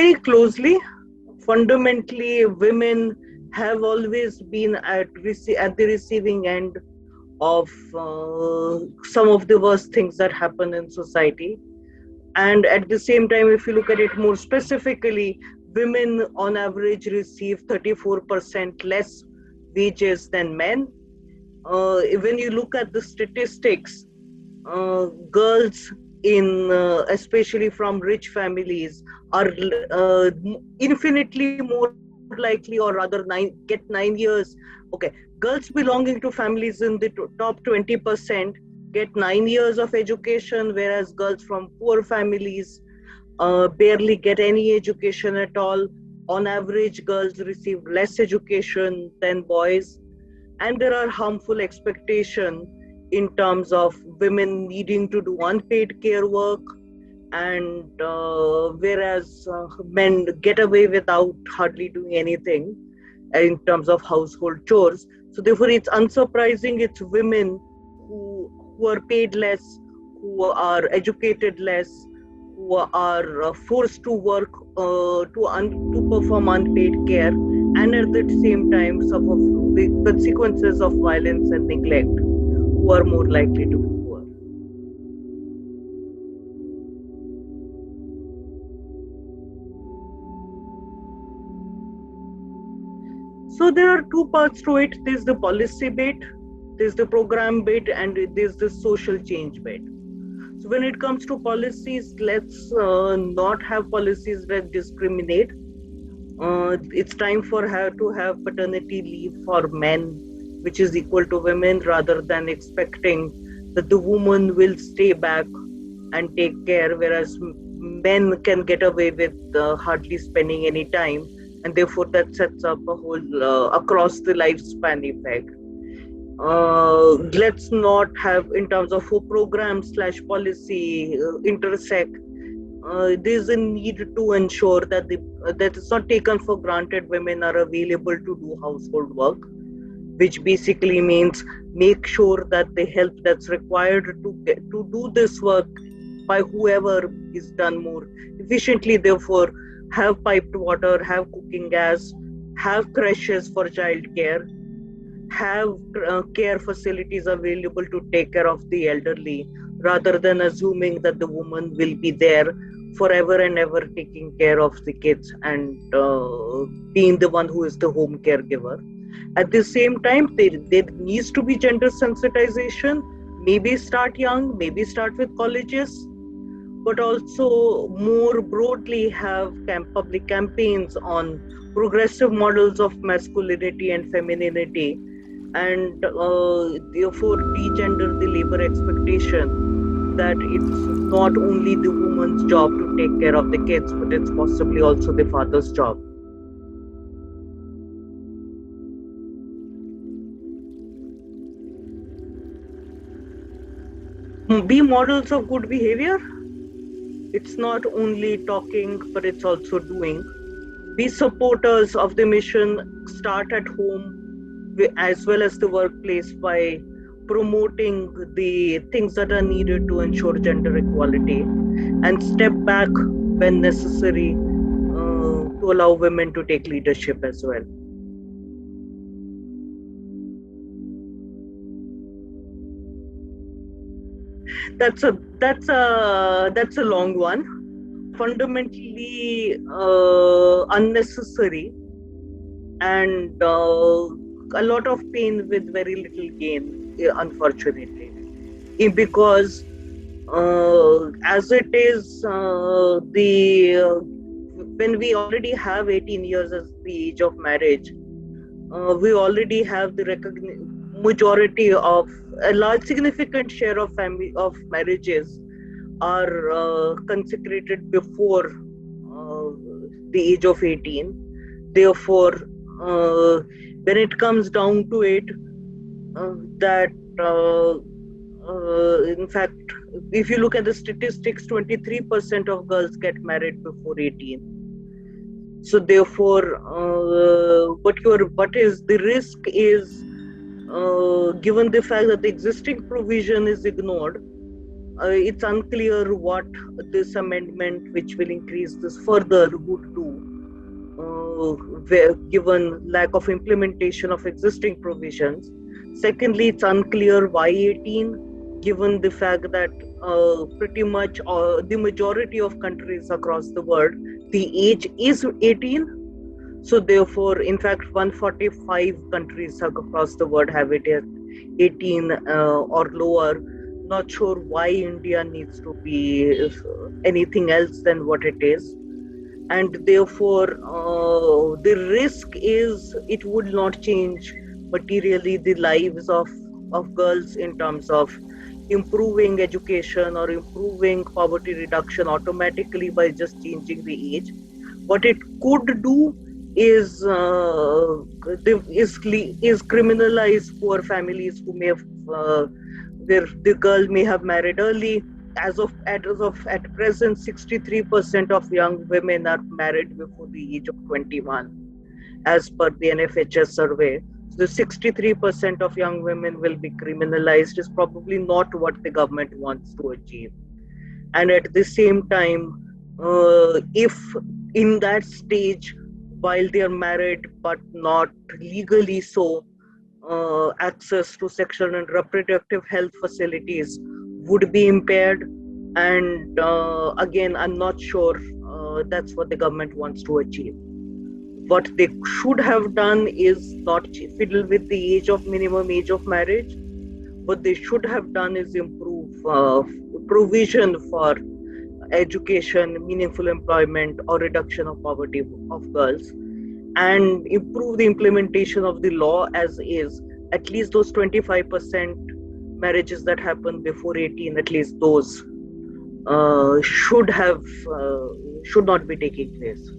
very closely. Fundamentally, women have always been at the receiving end of some of the worst things that happen in society. And at the same time, if you look at it more specifically, women on average receive 34% less wages than men. When you look at the statistics, girls especially from rich families are infinitely more likely, or rather get 9 years. Okay, girls belonging to families in the top 20% get 9 years of education, whereas girls from poor families barely get any education at all. On average, girls receive less education than boys, and there are harmful expectations in terms of women needing to do unpaid care work, and whereas men get away without hardly doing anything in terms of household chores. So therefore, it's unsurprising it's women who are paid less, who are educated less, who are forced to work to perform unpaid care, and at the same time suffer the consequences of violence and neglect, who are more likely to be poor. So there are two parts to it. There's the policy bit, there's the program bit, and there's the social change bit. So when it comes to policies, let's not have policies that discriminate. It's time for her to have paternity leave for men, which is equal to women, rather than expecting that the woman will stay back and take care, whereas men can get away with hardly spending any time, and therefore that sets up a whole across the lifespan effect. Let's not have, in terms of program/policy intersect. There's a need to ensure that that it's not taken for granted women are available to do household work, which basically means make sure that the help that's required to do this work by whoever is done more efficiently. Therefore, have piped water, have cooking gas, have creches for childcare, have care facilities available to take care of the elderly, rather than assuming that the woman will be there forever and ever taking care of the kids and being the one who is the home caregiver. At the same time, there needs to be gender sensitization. Maybe start young, maybe start with colleges, but also more broadly have public campaigns on progressive models of masculinity and femininity, and therefore de-gender the labor expectation that it's not only the woman's job to take care of the kids, but it's possibly also the father's job. Be models of good behavior. It's not only talking, but it's also doing. Be supporters of the mission. Start at home as well as the workplace by promoting the things that are needed to ensure gender equality, and step back when necessary to allow women to take leadership as well. That's a long one. Fundamentally unnecessary, and a lot of pain with very little gain, unfortunately, because as it is, when we already have 18 years as the age of marriage, we already have the majority of a large significant share of marriages are consecrated before the age of 18. Therefore, when it comes down to it, in fact, if you look at the statistics, 23% of girls get married before 18. So therefore, what is the risk is, given the fact that the existing provision is ignored, it's unclear what this amendment, which will increase this further, would do, given lack of implementation of existing provisions. Secondly, it's unclear why 18, given the fact that pretty much the majority of countries across the world, the age is 18. So therefore, in fact, 145 countries across the world have it at 18 or lower. Not sure why India needs to be anything else than what it is. And therefore, the risk is it would not change materially the lives of girls in terms of improving education or improving poverty reduction automatically by just changing the age. What it could do is criminalize poor families who may have where the girl may have married early. As of at present, 63% of young women are married before the age of 21, as per the NFHS survey. So the 63% of young women will be criminalized is probably not what the government wants to achieve. And at the same time, if in that stage, while they are married but not legally so, access to sexual and reproductive health facilities would be impaired. And again, I'm not sure that's what the government wants to achieve. What they should have done is not fiddle with the minimum age of marriage. What they should have done is improve provision for education, meaningful employment, or reduction of poverty of girls, and improve the implementation of the law as is. At least those 25% marriages that happen before 18, at least those should not be taking place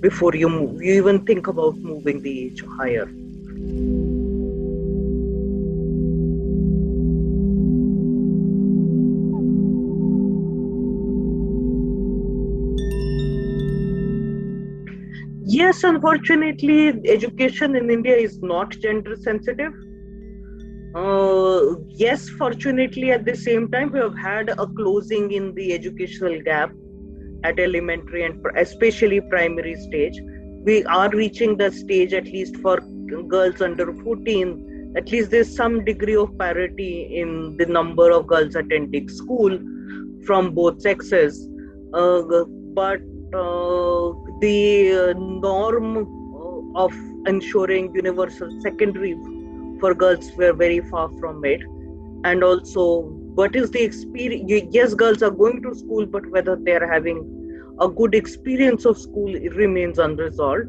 before you even think about moving the age higher. Yes, unfortunately, education in India is not gender sensitive. Yes, fortunately, at the same time, we have had a closing in the educational gap at elementary and especially primary stage. We are reaching the stage, at least for girls under 14, at least there's some degree of parity in the number of girls attending school from both sexes. But the norm of ensuring universal secondary for girls were very far from it. And also, what is the experience? Yes, girls are going to school, but whether they're having a good experience of school, it remains unresolved.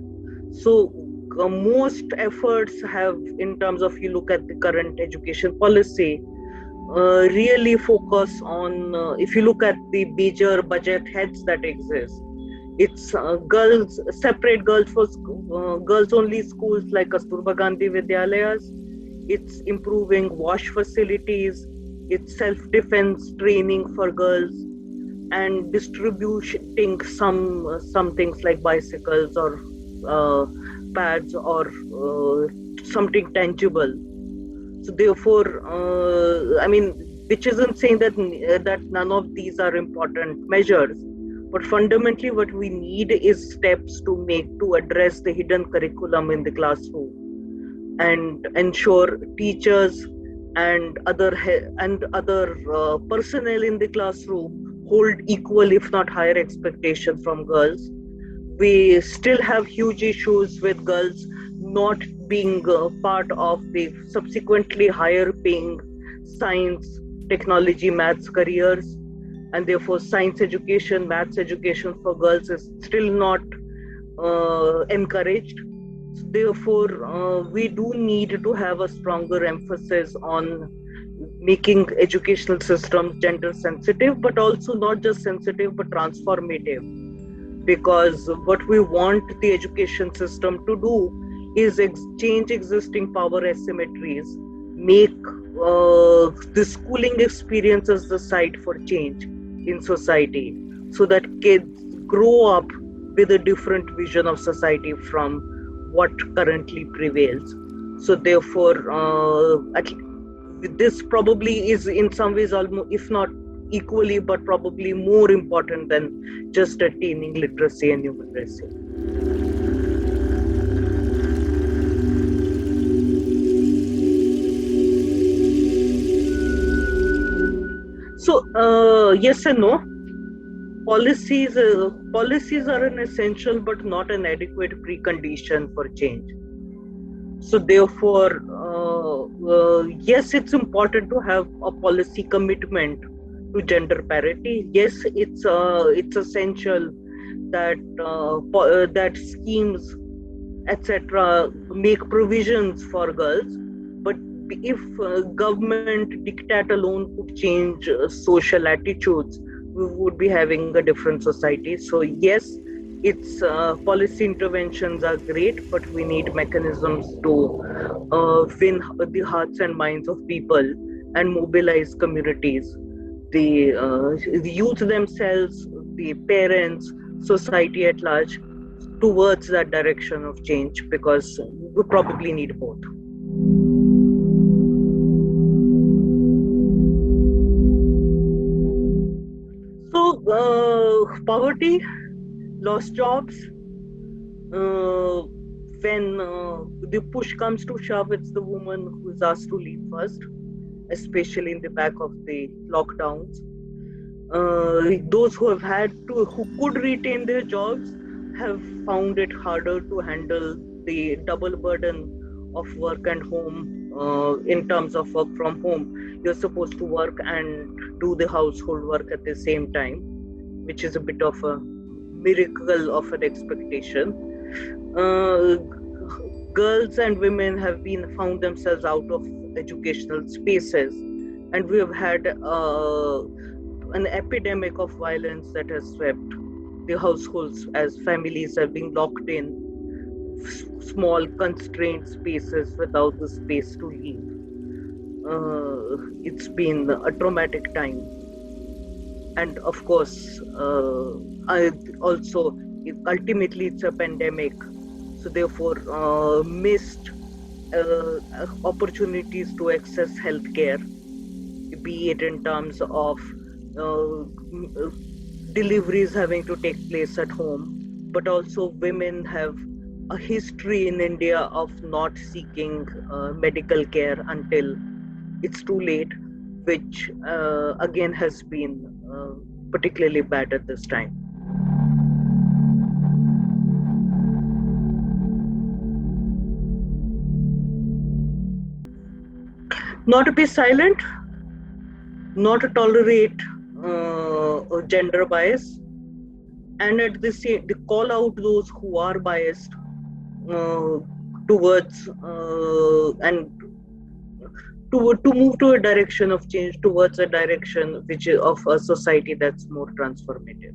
So most efforts have, in terms of, you look at the current education policy, really focus on, if you look at the major budget heads that exist, it's girls, separate girls for girls only schools like Kasturba Gandhi Vidyalayas. It's improving wash facilities, it's self-defense training for girls, and distributing some things like bicycles or pads or something tangible. So therefore, I mean, which isn't saying that none of these are important measures, but fundamentally what we need is steps to address the hidden curriculum in the classroom and ensure teachers and other personnel in the classroom hold equal, if not higher, expectations from girls. We still have huge issues with girls not being part of the subsequently higher paying science, technology, maths careers, and therefore science education, maths education for girls is still not encouraged. Therefore, we do need to have a stronger emphasis on making educational systems gender sensitive, but also not just sensitive, but transformative. Because what we want the education system to do is change existing power asymmetries, make the schooling experience as the site for change in society, so that kids grow up with a different vision of society from what currently prevails. So therefore, this probably is in some ways almost, if not equally, but probably more important than just attaining literacy and numeracy. So, yes and no. Policies are an essential but not an adequate precondition for change. So therefore, yes, it's important to have a policy commitment to gender parity. Yes, it's essential that that schemes, etc., make provisions for girls. But if government diktat alone could change social attitudes, we would be having a different society. So yes, its policy interventions are great, but we need mechanisms to win the hearts and minds of people and mobilize communities, the youth themselves, the parents, society at large, towards that direction of change, because we probably need both. So, poverty, lost jobs, when the push comes to shove, it's the woman who is asked to leave first, especially in the back of the lockdowns. Those who could retain their jobs have found it harder to handle the double burden of work and home. In terms of work from home, you're supposed to work and do the household work at the same time, which is a bit of a miracle of an expectation. Girls and women have been found themselves out of educational spaces, and we have had an epidemic of violence that has swept the households as families are being locked in small constrained spaces without the space to leave. It's been a traumatic time, and of course, ultimately it's a pandemic, so therefore missed opportunities to access healthcare, be it in terms of deliveries having to take place at home, but also women have a history in India of not seeking medical care until it's too late, which again has been particularly bad at this time. Not to be silent, not to tolerate gender bias, and at the same, to call out those who are biased towards and to move to a direction of change, towards a direction which is of a society that's more transformative.